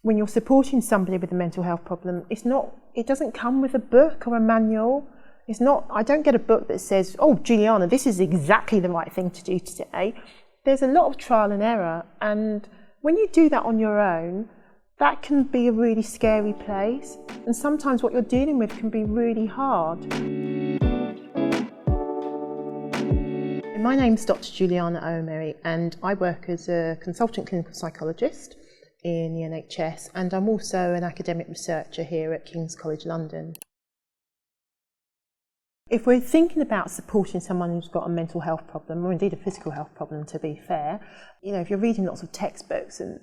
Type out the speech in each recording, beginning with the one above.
when you're supporting somebody with a mental health problem, it doesn't come with a book or a manual. I don't get a book that says, oh, Juliana, this is exactly the right thing to do today. There's a lot of trial and error. And when you do that on your own, that can be a really scary place. And sometimes what you're dealing with can be really hard. My name's Dr. Juliana Onwumere, and I work as a consultant clinical psychologist in the NHS, and I'm also an academic researcher here at King's College London. If we're thinking about supporting someone who's got a mental health problem, or indeed a physical health problem to be fair, if you're reading lots of textbooks and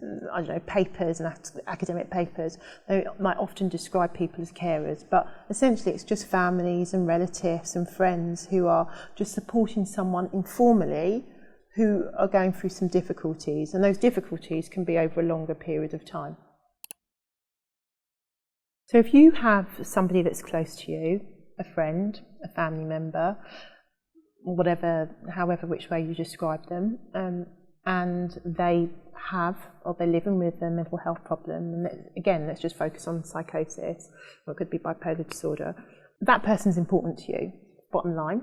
papers and academic papers, they might often describe people as carers, but essentially it's just families and relatives and friends who are just supporting someone informally who are going through some difficulties, and those difficulties can be over a longer period of time. So if you have somebody that's close to you, a friend, a family member, however which way you describe them, and they have or they're living with a mental health problem, and again, let's just focus on psychosis, or it could be bipolar disorder, that person's important to you, bottom line.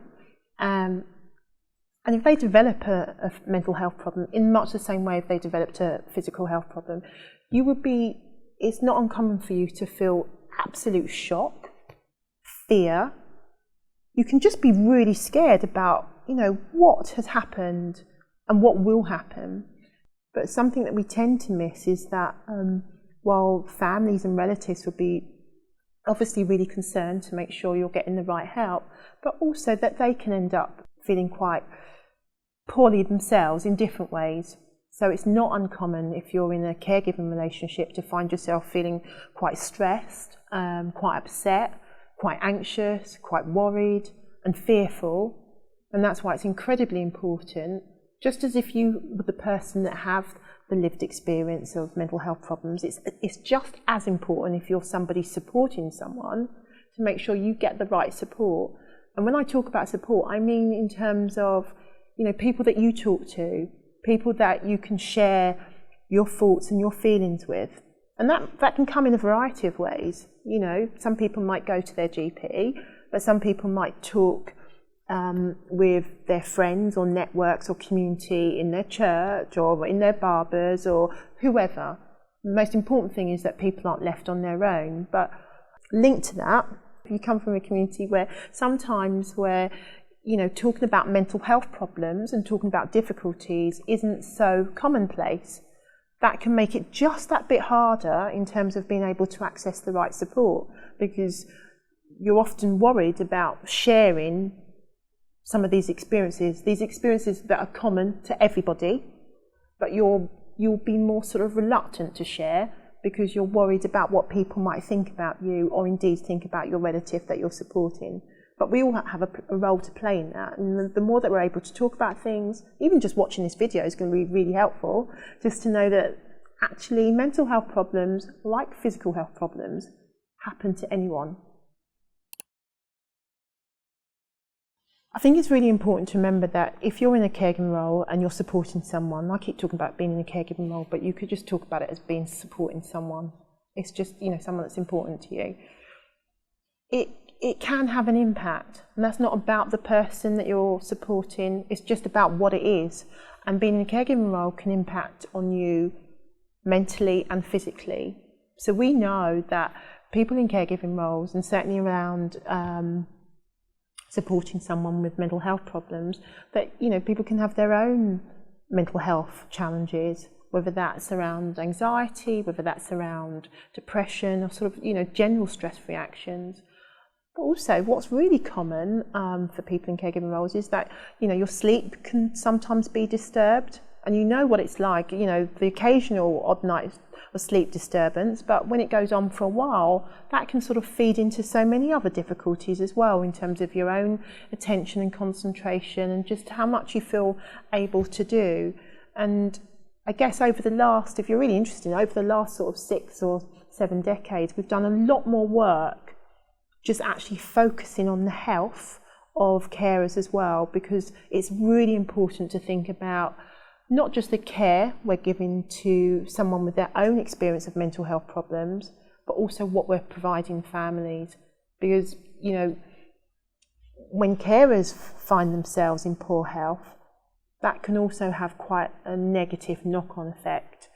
And if they develop a mental health problem in much the same way if they developed a physical health problem, it's not uncommon for you to feel absolute shock, fear. You can just be really scared about, what has happened and what will happen. But something that we tend to miss is that while families and relatives will be obviously really concerned to make sure you're getting the right help, but also that they can end up feeling quite poorly themselves in different ways. So it's not uncommon if you're in a caregiving relationship to find yourself feeling quite stressed, quite upset, quite anxious, quite worried and fearful. And that's why it's incredibly important, just as if you were the person that have the lived experience of mental health problems, it's just as important if you're somebody supporting someone to make sure you get the right support. And when I talk about support, I mean in terms of people that you talk to, people that you can share your thoughts and your feelings with. And that can come in a variety of ways. Some people might go to their GP, but some people might talk with their friends or networks or community in their church or in their barbers or whoever. The most important thing is that people aren't left on their own. But linked to that, if you come from a community where talking about mental health problems and talking about difficulties isn't so commonplace, that can make it just that bit harder in terms of being able to access the right support, because you're often worried about sharing some of these experiences that are common to everybody, but you'll be more sort of reluctant to share because you're worried about what people might think about you, or indeed think about your relative that you're supporting. But we all have a role to play in that, and the more that we're able to talk about things, even just watching this video is going to be really helpful, just to know that actually mental health problems, like physical health problems, happen to anyone. I think it's really important to remember that if you're in a caregiving role and you're supporting someone, I keep talking about being in a caregiving role, but you could just talk about it as being supporting someone. It's just, someone that's important to you. It can have an impact, and that's not about the person that you're supporting, it's just about what it is. And being in a caregiving role can impact on you mentally and physically. So we know that people in caregiving roles, and certainly around supporting someone with mental health problems, that people can have their own mental health challenges, whether that's around anxiety, whether that's around depression, or sort of general stress reactions. But also, what's really common for people in caregiving roles is that your sleep can sometimes be disturbed, and what it's like. The occasional odd night of sleep disturbance, but when it goes on for a while, that can sort of feed into so many other difficulties as well, in terms of your own attention and concentration, and just how much you feel able to do. And I guess if you're really interested, over the last sort of 6 or 7 decades, we've done a lot more work just actually focusing on the health of carers as well, because it's really important to think about not just the care we're giving to someone with their own experience of mental health problems, but also what we're providing families. Because, you know, when carers find themselves in poor health, that can also have quite a negative knock-on effect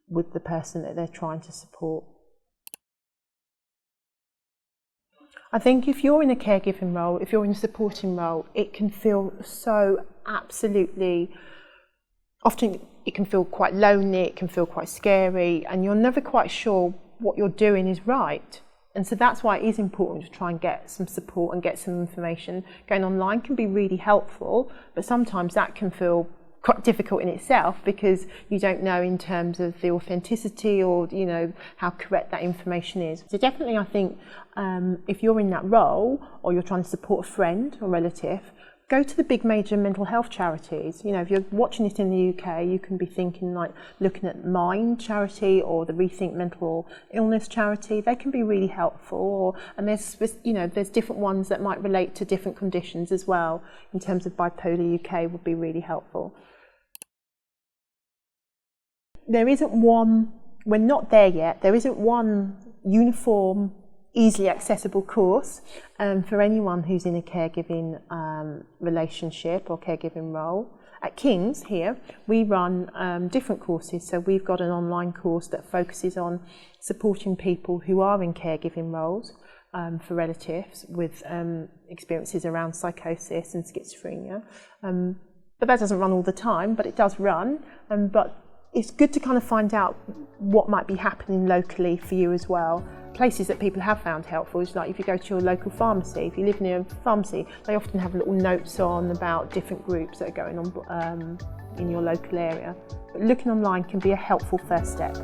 with the person that they're trying to support. I think if you're in a caregiving role, if you're in a supporting role, it can feel so absolutely, often it can feel quite lonely, it can feel quite scary, and you're never quite sure what you're doing is right. And so that's why it is important to try and get some support and get some information. Going online can be really helpful, but sometimes that can feel quite difficult in itself because you don't know in terms of the authenticity or, you know, how correct that information is. So definitely I think if you're in that role or you're trying to support a friend or relative, go to the big major mental health charities. You know, if you're watching it in the UK, you can be thinking like looking at Mind charity or the Rethink Mental Illness charity. They can be really helpful. And there's, you know, there's different ones that might relate to different conditions as well. In terms of Bipolar UK would be really helpful. There isn't one, we're not there yet, there isn't one uniform, easily accessible course for anyone who's in a caregiving relationship or caregiving role. At King's here, we run different courses. So we've got an online course that focuses on supporting people who are in caregiving roles for relatives with experiences around psychosis and schizophrenia. But that doesn't run all the time, but it does run. But it's good to kind of find out what might be happening locally for you as well. Places that people have found helpful is like if you go to your local pharmacy, if you live near a pharmacy, they often have little notes on about different groups that are going on in your local area. But looking online can be a helpful first step.